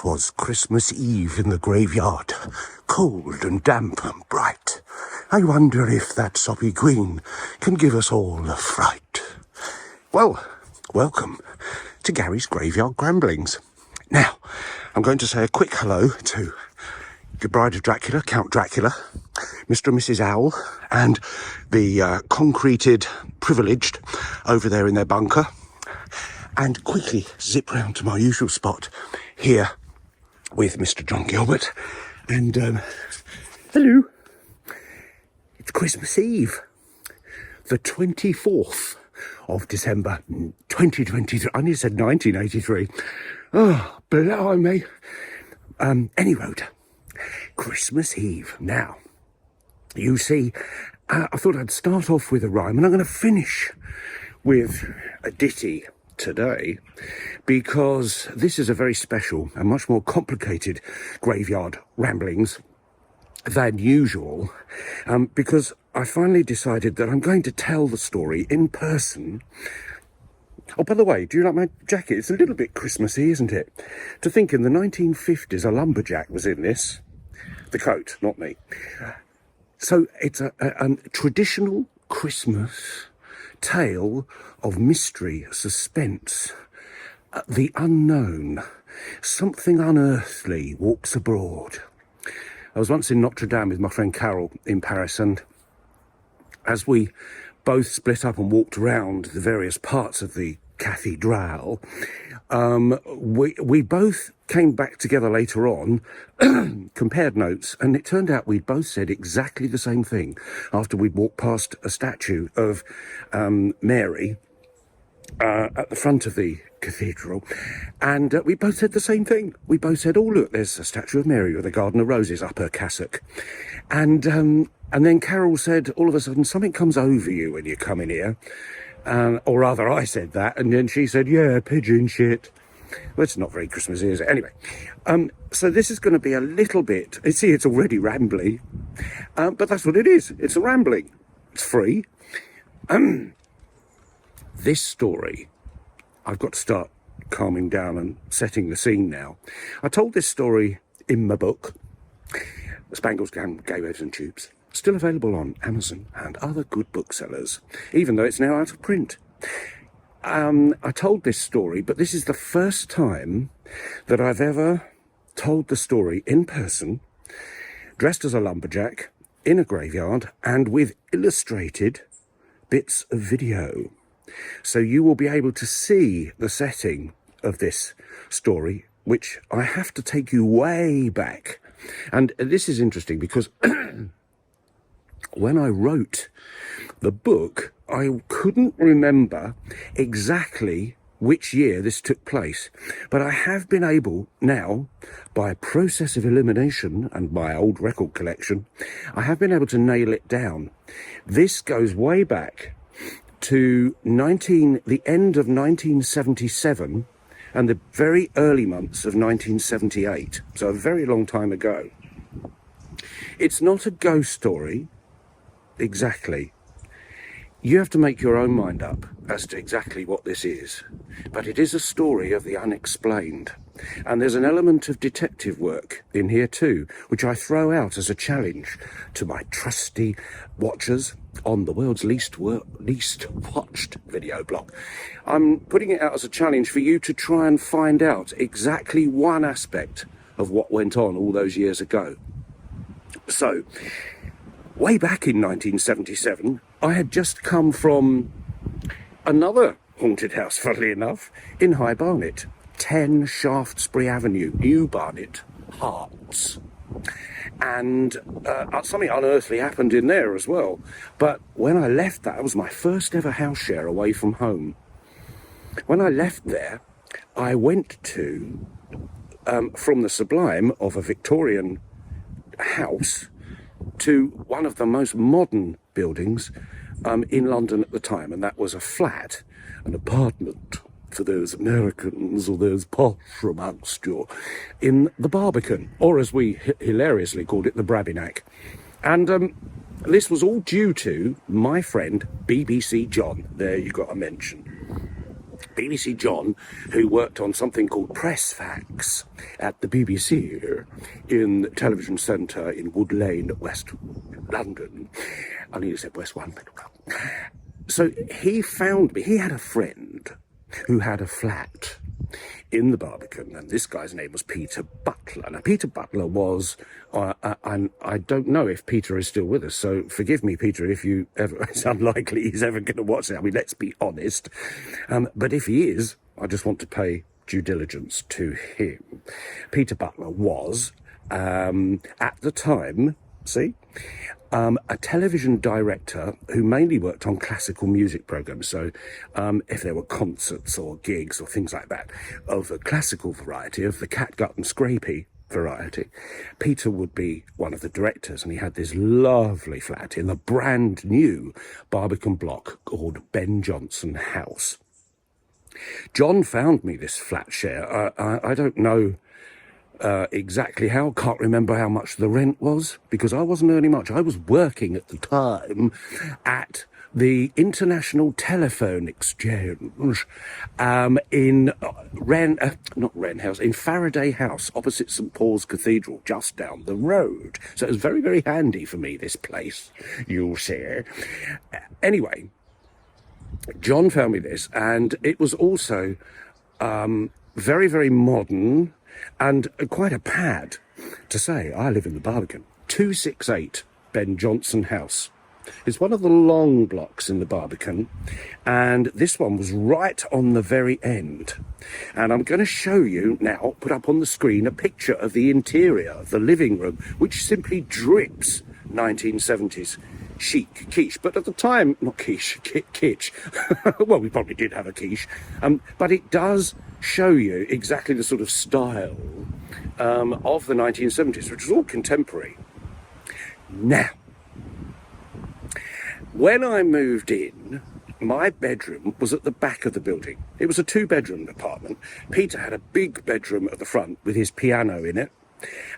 'Twas Christmas Eve in the graveyard, cold and damp and bright. I wonder if that soppy queen can give us all a fright. Well, welcome to Gary's Graveyard Gramblings. Now, I'm going to say a quick hello to the Bride of Dracula, Count Dracula, Mr. and Mrs. Owl, and the concreted privileged over there in their bunker, and quickly zip round to my usual spot here with Mr. John Gilbert. And hello, it's Christmas Eve, the 24th of December 2023. I nearly said 1983. Oh, blimey. Any road, Christmas Eve. Now, you see, I thought I'd start off with a rhyme, and I'm going to finish with a ditty today, because this is a very special and much more complicated graveyard ramblings than usual, because I finally decided that I'm going to tell the story in person. Oh, by the way, do you like my jacket? It's a little bit Christmassy, isn't it? To think in the 1950s a lumberjack was in this. The coat, not me. So it's a traditional Christmas tale of mystery, suspense, the unknown. Something unearthly walks abroad. I was once in Notre Dame with my friend Carol in Paris, and as we both split up and walked around the various parts of the cathedral, we both came back together later on, compared notes, and it turned out we'd both said exactly the same thing after we'd walked past a statue of Mary at the front of the cathedral, and we both said the same thing. We both said, oh look, there's a statue of Mary with a garden of roses up her cassock. And then Carol said, all of a sudden, something comes over you when you come in here. Or rather, I said that, and then she said, yeah, pigeon shit. Well, it's not very Christmassy, is it? Anyway, so this is going to be a little bit, see, it's already rambly, but that's what it is. It's a rambling. It's free. This story, I've got to start calming down and setting the scene now. I told this story in my book, Spangles, Gay Waves and Tubes. Still available on Amazon and other good booksellers, even though it's now out of print. I told this story, but this is the first time that I've ever told the story in person, dressed as a lumberjack, in a graveyard, and with illustrated bits of video. So you will be able to see the setting of this story, which I have to take you way back. And this is interesting because when I wrote the book, I couldn't remember exactly which year this took place, but I have been able now, by a process of elimination and my old record collection, I have been able to nail it down. This goes way back to the end of 1977 and the very early months of 1978, so a very long time ago. It's not a ghost story, exactly. You have to make your own mind up as to exactly what this is, but it is a story of the unexplained, and there's an element of detective work in here too, which I throw out as a challenge to my trusty watchers on the world's least watched video blog. I'm putting it out as a challenge for you to try and find out exactly one aspect of what went on all those years ago. So, way back in 1977, I had just come from another haunted house, funnily enough, in High Barnet, 10 Shaftesbury Avenue, New Barnet, Hearts. And something unearthly happened in there as well. But when I left that was my first ever house share away from home. When I left there, I went to, from the sublime of a Victorian house to one of the most modern buildings in London at the time, and that was a flat, an apartment for those Americans or those posh amongst you, in the Barbican, or as we hilariously called it, the Brabinac. And this was all due to my friend BBC John. There you got a mention. BBC John, who worked on something called Press Facts at the BBC in the Television Centre in Wood Lane, West London. I nearly said West one. So he found me. He had a friend who had a flat in the Barbican, and this guy's name was Peter Butler. Now, Peter Butler was, and I don't know if Peter is still with us, so forgive me, Peter, if you ever, it's unlikely he's ever going to watch it. I mean, let's be honest. But if he is, I just want to pay due diligence to him. Peter Butler was, at the time, a television director who mainly worked on classical music programs. So if there were concerts or gigs or things like that of a classical variety, of the catgut and scrapey variety, Peter would be one of the directors, and he had this lovely flat in the brand new Barbican block called Ben Jonson House. John found me this flat share. I don't know exactly how, can't remember how much the rent was, because I wasn't earning much. I was working at the time at the International Telephone Exchange in in Faraday House, opposite St Paul's Cathedral, just down the road. So it was very, very handy for me, this place, you'll see. Anyway, John found me this, and it was also very, very modern, and quite a pad to say, I live in the Barbican. 268 Ben Jonson House. It's one of the long blocks in the Barbican, and this one was right on the very end. And I'm going to show you now, put up on the screen, a picture of the interior of the living room, which simply drips 1970s chic, quiche. But at the time, not quiche, kitsch. Well, we probably did have a quiche. But it does show you exactly the sort of style of the 1970s, which was all contemporary. Now, when I moved in, my bedroom was at the back of the building. It was a 2-bedroom apartment. Peter had a big bedroom at the front with his piano in it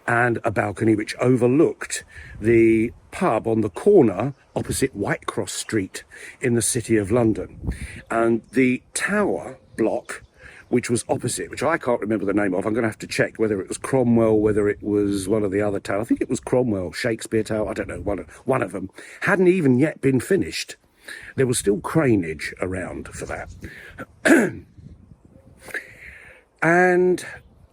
and a balcony which overlooked the pub on the corner opposite Whitecross Street in the City of London. And the tower block, which was opposite, which I can't remember the name of. I'm going to have to check whether it was Cromwell, whether it was one of the other towers. I think it was Cromwell, Shakespeare Tower, I don't know, one of them. Hadn't even yet been finished. There was still craneage around for that. And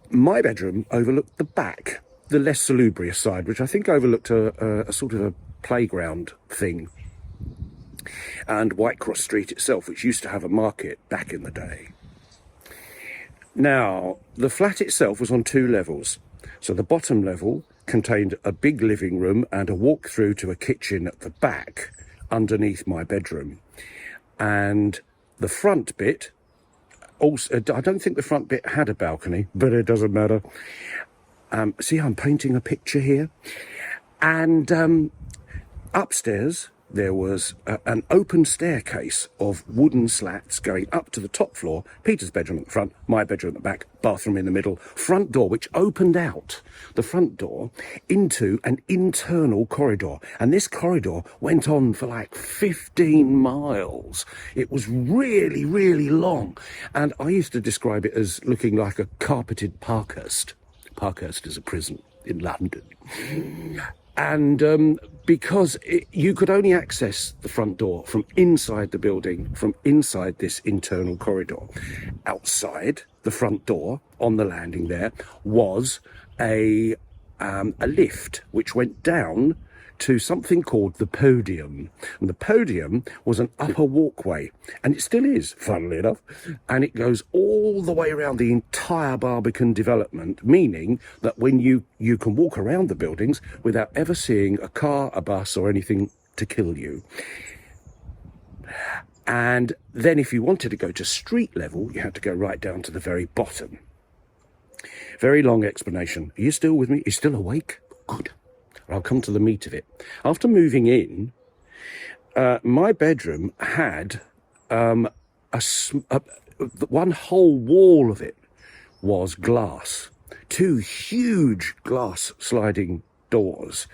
my bedroom overlooked the back, the less salubrious side, which I think overlooked a sort of a playground thing. And Whitecross Street itself, which used to have a market back in the day. Now, the flat itself was on 2 levels. So the bottom level contained a big living room and a walk through to a kitchen at the back underneath my bedroom. And the front bit, also, I don't think the front bit had a balcony, but it doesn't matter. See, I'm painting a picture here. And upstairs, there was an open staircase of wooden slats going up to the top floor. Peter's bedroom at the front, my bedroom at the back, bathroom in the middle, front door which opened out the front door into an internal corridor. And this corridor went on for like 15 miles. It was really, really long. And I used to describe it as looking like a carpeted Parkhurst. Parkhurst is a prison in London. And because you could only access the front door from inside the building, from inside this internal corridor. Outside the front door, on the landing there, was a lift which went down to something called the podium. And the podium was an upper walkway, and it still is, funnily enough, and it goes all the way around the entire Barbican development, meaning that when you can walk around the buildings without ever seeing a car, a bus or anything to kill you. And then if you wanted to go to street level, you had to go right down to the very bottom. Very long explanation. Are you still with me? Are you still awake? Good. I'll come to the meat of it. After moving in, my bedroom had one whole wall of it was glass. 2 huge glass sliding doors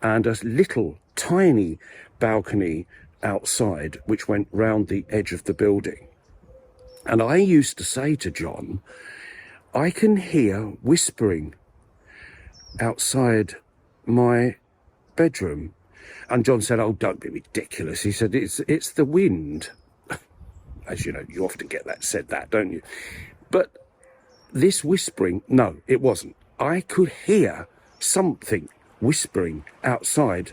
and a little tiny balcony outside which went round the edge of the building. And I used to say to John, I can hear whispering outside my bedroom. And John said, oh, don't be ridiculous. He said, it's the wind. As you know, you often get that said that, don't you? But this whispering, no, it wasn't. I could hear something whispering outside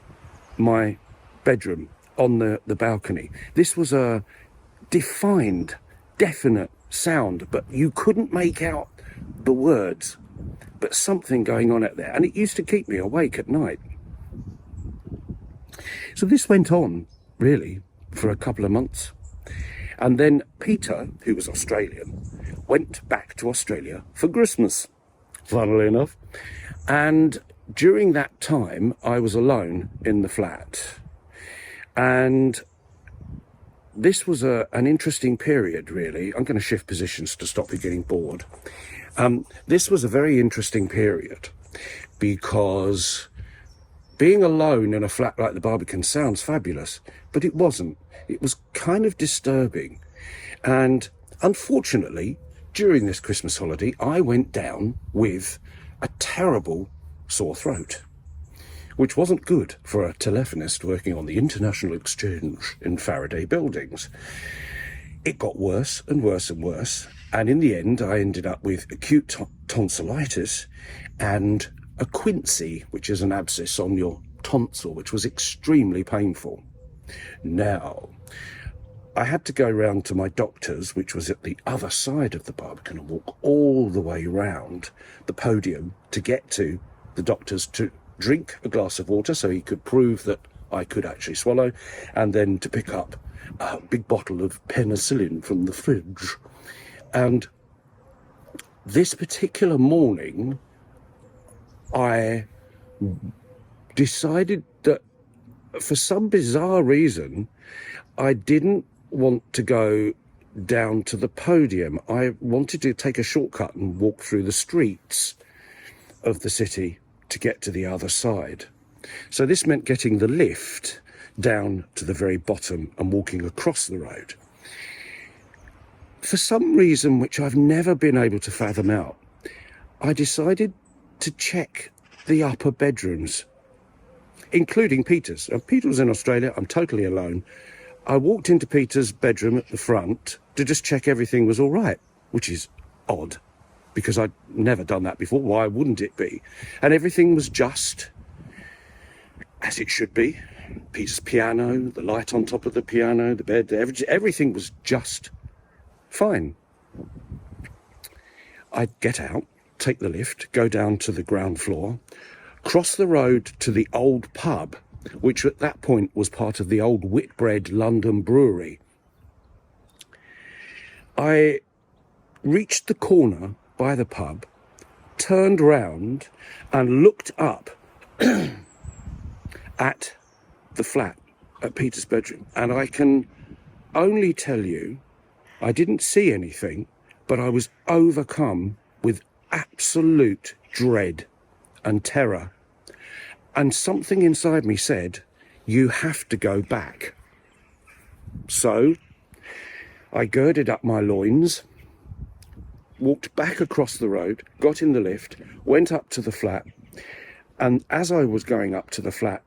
my bedroom on the balcony. This was a defined, definite sound, but you couldn't make out the words, but something going on out there. And it used to keep me awake at night. So this went on, really, for a couple of months. And then Peter, who was Australian, went back to Australia for Christmas, funnily enough. And during that time, I was alone in the flat. And this was an interesting period, really. I'm going to shift positions to stop you getting bored. This was a very interesting period because being alone in a flat like the Barbican sounds fabulous, but it wasn't. It was kind of disturbing. And unfortunately, during this Christmas holiday, I went down with a terrible sore throat, which wasn't good for a telephonist working on the International Exchange in Faraday Buildings. It got worse and worse and worse. And in the end, I ended up with acute tonsillitis and a quinsy, which is an abscess on your tonsil, which was extremely painful. Now, I had to go round to my doctor's, which was at the other side of the Barbican, and walk all the way round the podium to get to the doctor's to drink a glass of water so he could prove that I could actually swallow, and then to pick up a big bottle of penicillin from the fridge. And this particular morning, I decided that for some bizarre reason, I didn't want to go down to the podium. I wanted to take a shortcut and walk through the streets of the city to get to the other side. So this meant getting the lift down to the very bottom and walking across the road. For some reason which I've never been able to fathom out, I decided to check the upper bedrooms, including Peter's. Peter was in Australia. I'm totally alone. I walked into Peter's bedroom at the front to just check everything was all right, which is odd because I'd never done that before. Why wouldn't it be? And everything was just as it should be. Peter's piano, the light on top of the piano, the bed, everything was just fine. I'd get out, take the lift, go down to the ground floor, cross the road to the old pub, which at that point was part of the old Whitbread London brewery. I reached the corner by the pub, turned round and looked up at the flat, at Peter's bedroom. And I can only tell you, I didn't see anything, but I was overcome with absolute dread and terror. And something inside me said, you have to go back. So I girded up my loins, walked back across the road, got in the lift, went up to the flat. And as I was going up to the flat,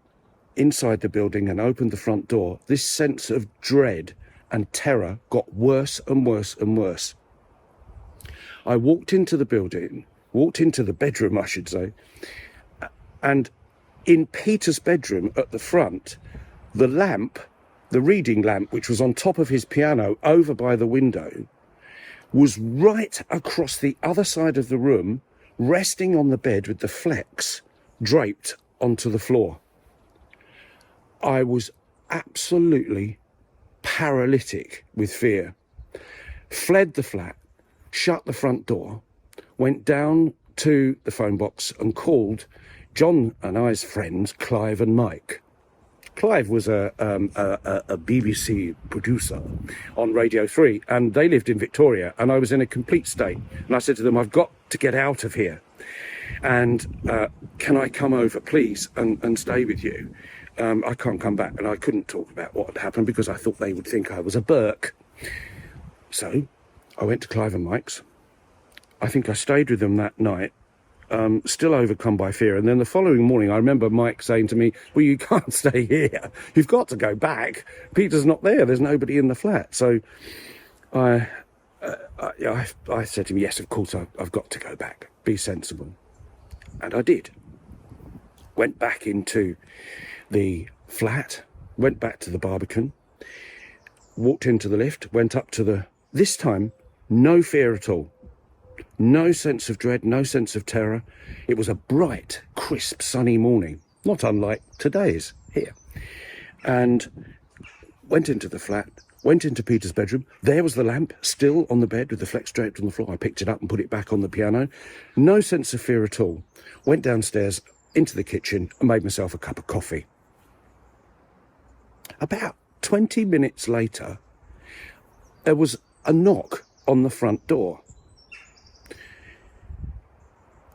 inside the building and opened the front door, this sense of dread and terror got worse and worse and worse. I walked into the building, walked into the bedroom, I should say, and in Peter's bedroom at the front, the lamp, the reading lamp, which was on top of his piano over by the window, was right across the other side of the room, resting on the bed with the flex draped onto the floor. I was absolutely paralytic with fear. Fled the flat, shut the front door, went down to the phone box and called John and I's friends, Clive and Mike. Clive was a BBC producer on Radio 3, and they lived in Victoria, and I was in a complete state. And I said to them, I've got to get out of here. And can I come over, please, and stay with you? I can't come back. And I couldn't talk about what had happened because I thought they would think I was a Burke. So I went to Clive and Mike's. I think I stayed with them that night, still overcome by fear. And then the following morning, I remember Mike saying to me, well, you can't stay here. You've got to go back. Peter's not there. There's nobody in the flat. So I said to him, yes, of course, I've got to go back. Be sensible. And I did. Went back into the flat, went back to the Barbican, walked into the lift, went up to this time, no fear at all. No sense of dread, no sense of terror. It was a bright, crisp, sunny morning, not unlike today's here. And went into the flat, went into Peter's bedroom. There was the lamp, still on the bed with the flex draped on the floor. I picked it up and put it back on the piano. No sense of fear at all. Went downstairs into the kitchen and made myself a cup of coffee. About 20 minutes later, there was a knock on the front door.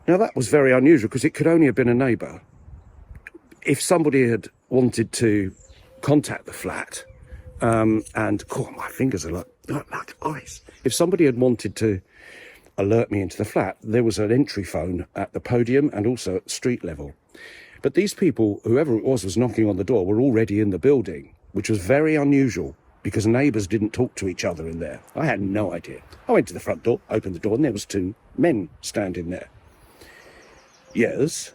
Now, that was very unusual because it could only have been a neighbour. If somebody had wanted to contact the flat, my fingers are like ice. If somebody had wanted to alert me into the flat, there was an entry phone at the podium and also at street level. But these people, whoever it was knocking on the door, were already in the building, which was very unusual because neighbours didn't talk to each other in there. I had no idea. I went to the front door, opened the door, and there was two men standing there. Yes,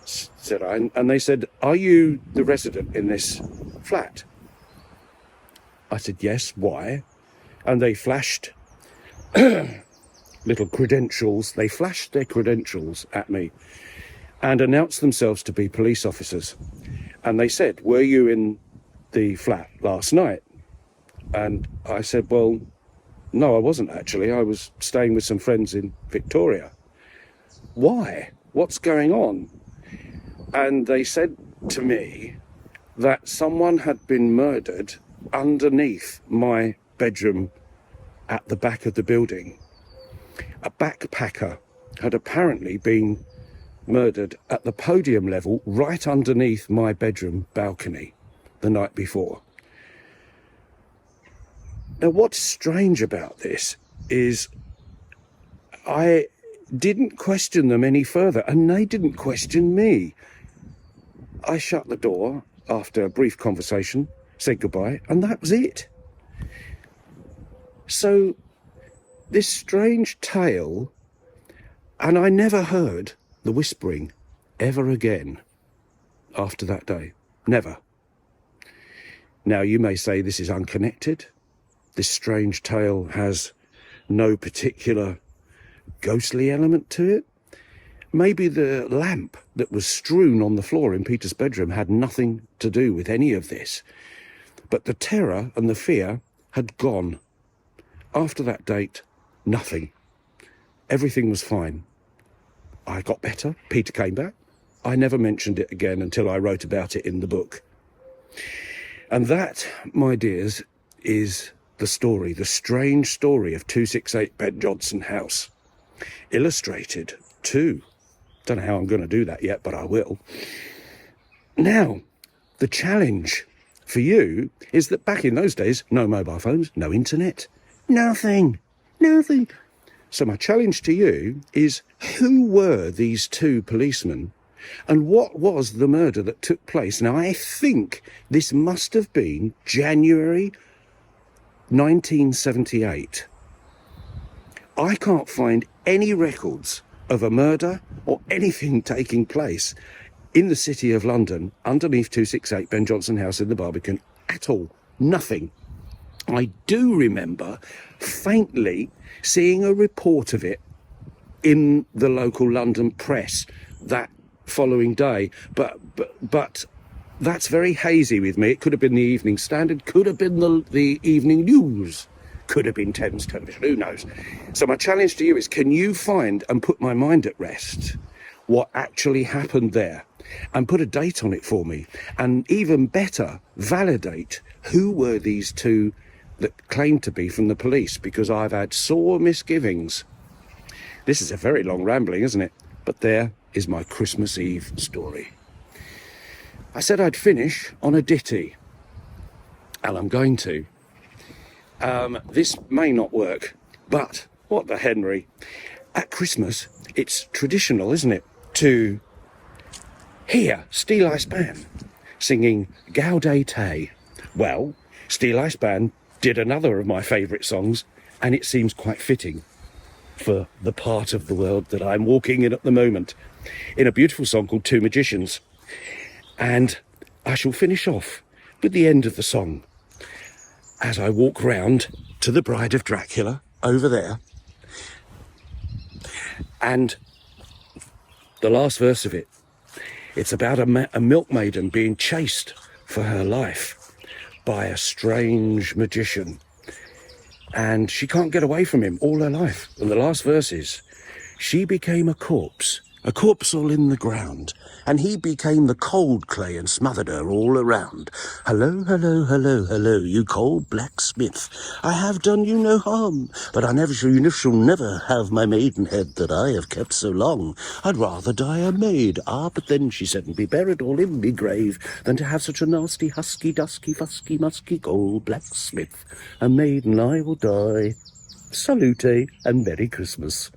said I, and they said, are you the resident in this flat? I said, yes, why? And they flashed little credentials. They flashed their credentials at me and announced themselves to be police officers. And they said, were you in the flat last night? And I said, well, no, I wasn't actually. I was staying with some friends in Victoria. Why? What's going on? And they said to me that someone had been murdered underneath my bedroom at the back of the building. A backpacker had apparently been murdered at the podium level right underneath my bedroom balcony the night before. Now, what's strange about this is I didn't question them any further, and they didn't question me. I shut the door after a brief conversation, said goodbye, and that was it. So, this strange tale, and I never heard the whispering ever again after that day. Never. Now, you may say this is unconnected. This strange tale has no particular ghostly element to it. Maybe the lamp that was strewn on the floor in Peter's bedroom had nothing to do with any of this. But the terror and the fear had gone. After that date, nothing. Everything was fine. I got better. Peter came back. I never mentioned it again until I wrote about it in the book. And that, my dears, is the story, the strange story of 268 Ben Jonson House. Illustrated too. Don't know how I'm going to do that yet, but I will. Now, the challenge for you is that back in those days, no mobile phones, no internet, nothing. So my challenge to you is, who were these two policemen and what was the murder that took place? Now, I think this must have been January 1978. I can't find any records of a murder or anything taking place in the city of London underneath 268 Ben Jonson House in the Barbican at all. Nothing. I do remember faintly seeing a report of it in the local London press that following day, but that's very hazy with me. It could have been the Evening Standard, could have been the Evening News, could have been Thames Television, who knows? So my challenge to you is, can you find and put my mind at rest what actually happened there and put a date on it for me? And even better, validate who were these two that claimed to be from the police, because I've had sore misgivings. This is a very long rambling, isn't it? But there is my Christmas Eve story. I said I'd finish on a ditty, and I'm going to. This may not work, But what the Henry? At Christmas, it's traditional, isn't it, to hear Steel Ice Band singing Gaudete. Well, Steel Ice Band did another of my favourite songs, and it seems quite fitting for the part of the world that I'm walking in at the moment, in a beautiful song called Two Magicians. And I shall finish off with the end of the song as I walk round to the Bride of Dracula over there. And the last verse of it, it's about a milkmaiden being chased for her life by a strange magician. And she can't get away from him all her life. And the last verse is, she became a corpse all in the ground, and he became the cold clay and smothered her all around. Hello, hello, hello, hello, you cold blacksmith, I have done you no harm, but you shall never have my maidenhead that I have kept so long. I'd rather die a maid. Ah, but then, she said, and be buried all in me grave, than to have such a nasty, husky, dusky, fusky, musky, cold blacksmith. A maiden I will die. Salute and Merry Christmas.